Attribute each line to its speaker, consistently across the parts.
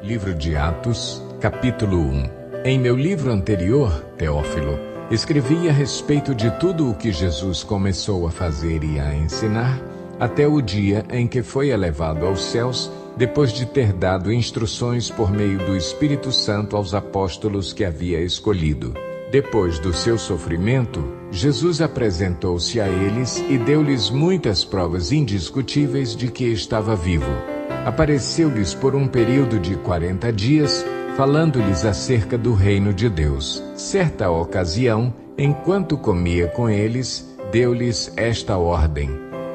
Speaker 1: Livro de Atos, capítulo 1. Em meu livro anterior, Teófilo, escrevi a respeito de tudo o que Jesus começou a fazer e a ensinar, até o dia em que foi elevado aos céus, depois de ter dado instruções por meio do Espírito Santo aos apóstolos que havia escolhido. Depois do seu sofrimento, Jesus apresentou-se a eles e deu-lhes muitas provas indiscutíveis de que estava vivo. Apareceu-lhes por um período de 40 dias, falando-lhes acerca do reino de Deus. Certa ocasião, enquanto comia com eles, deu-lhes esta ordem: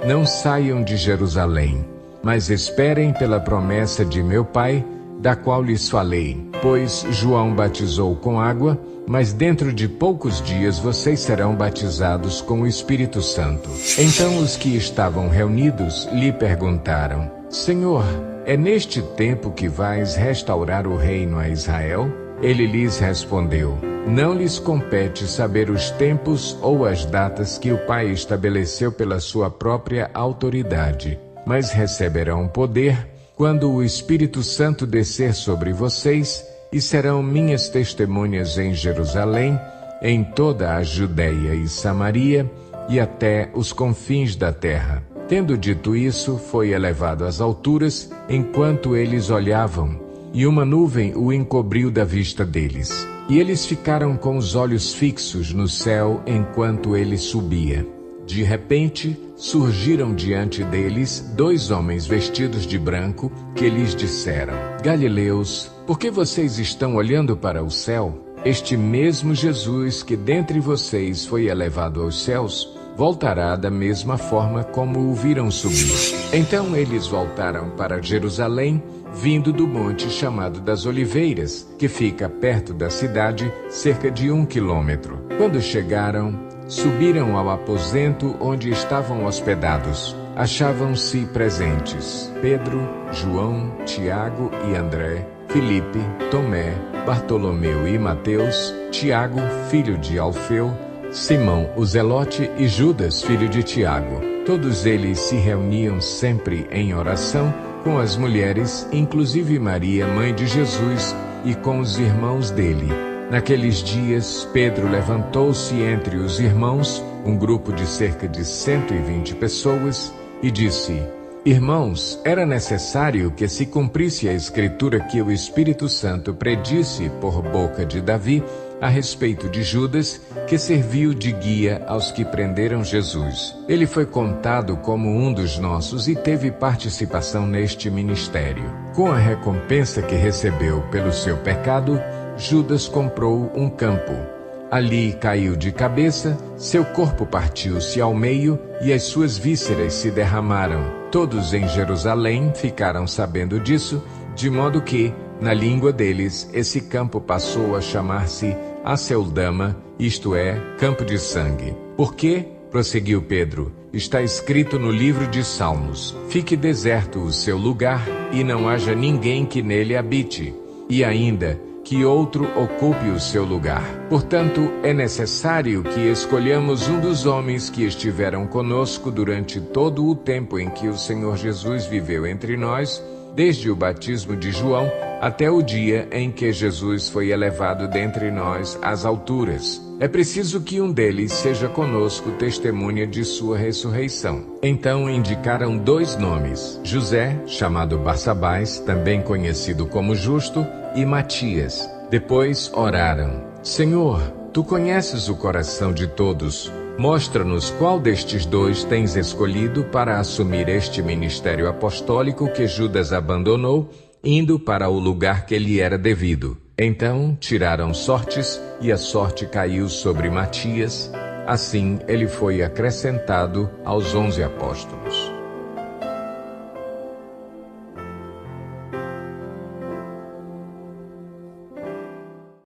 Speaker 1: não saiam de Jerusalém, mas esperem pela promessa de meu Pai, da qual lhes falei. Pois João batizou com água, mas dentro de poucos dias vocês serão batizados com o Espírito Santo. Então os que estavam reunidos lhe perguntaram: Senhor, é neste tempo que vais restaurar o reino a Israel? Ele lhes respondeu: não lhes compete saber os tempos ou as datas que o Pai estabeleceu pela sua própria autoridade, mas receberão poder quando o Espírito Santo descer sobre vocês, e serão minhas testemunhas em Jerusalém, em toda a Judeia e Samaria, e até os confins da terra. Tendo dito isso, foi elevado às alturas, enquanto eles olhavam, e uma nuvem o encobriu da vista deles. E eles ficaram com os olhos fixos no céu enquanto ele subia. De repente, surgiram diante deles 2 homens vestidos de branco, que lhes disseram: Galileus, por que vocês estão olhando para o céu? Este mesmo Jesus que dentre vocês foi elevado aos céus, voltará da mesma forma como o viram subir. Então eles voltaram para Jerusalém, vindo do monte chamado das Oliveiras, que fica perto da cidade, cerca de 1 quilômetro. Quando chegaram, subiram ao aposento onde estavam hospedados. Achavam-se presentes Pedro, João, Tiago e André, Filipe, Tomé, Bartolomeu e Mateus, Tiago, filho de Alfeu, Simão o Zelote e Judas, filho de Tiago. Todos eles se reuniam sempre em oração com as mulheres, inclusive Maria, mãe de Jesus, e com os irmãos dele. Naqueles dias, Pedro levantou-se entre os irmãos, um grupo de cerca de 120 pessoas, e disse: Irmãos, era necessário que se cumprisse a escritura que o Espírito Santo predisse por boca de Davi a respeito de Judas, que serviu de guia aos que prenderam Jesus. Ele foi contado como um dos nossos e teve participação neste ministério. Com a recompensa que recebeu pelo seu pecado, Judas comprou um campo. Ali caiu de cabeça, seu corpo partiu-se ao meio e as suas vísceras se derramaram. Todos em Jerusalém ficaram sabendo disso, de modo que, na língua deles, esse campo passou a chamar-se Aceldama, isto é, campo de sangue. Porque, prosseguiu Pedro, está escrito no livro de Salmos: fique deserto o seu lugar e não haja ninguém que nele habite. E ainda, que outro ocupe o seu lugar. Portanto, é necessário que escolhamos um dos homens que estiveram conosco durante todo o tempo em que o Senhor Jesus viveu entre nós, desde o batismo de João até o dia em que Jesus foi elevado dentre nós às alturas. É preciso que um deles seja conosco testemunha de sua ressurreição. Então indicaram 2 nomes: José, chamado Barsabás, também conhecido como Justo, e Matias. Depois oraram: Senhor, tu conheces o coração de todos. Mostra-nos qual destes 2 tens escolhido para assumir este ministério apostólico que Judas abandonou, indo para o lugar que lhe era devido. Então tiraram sortes, e a sorte caiu sobre Matias. Assim ele foi acrescentado aos 11 apóstolos.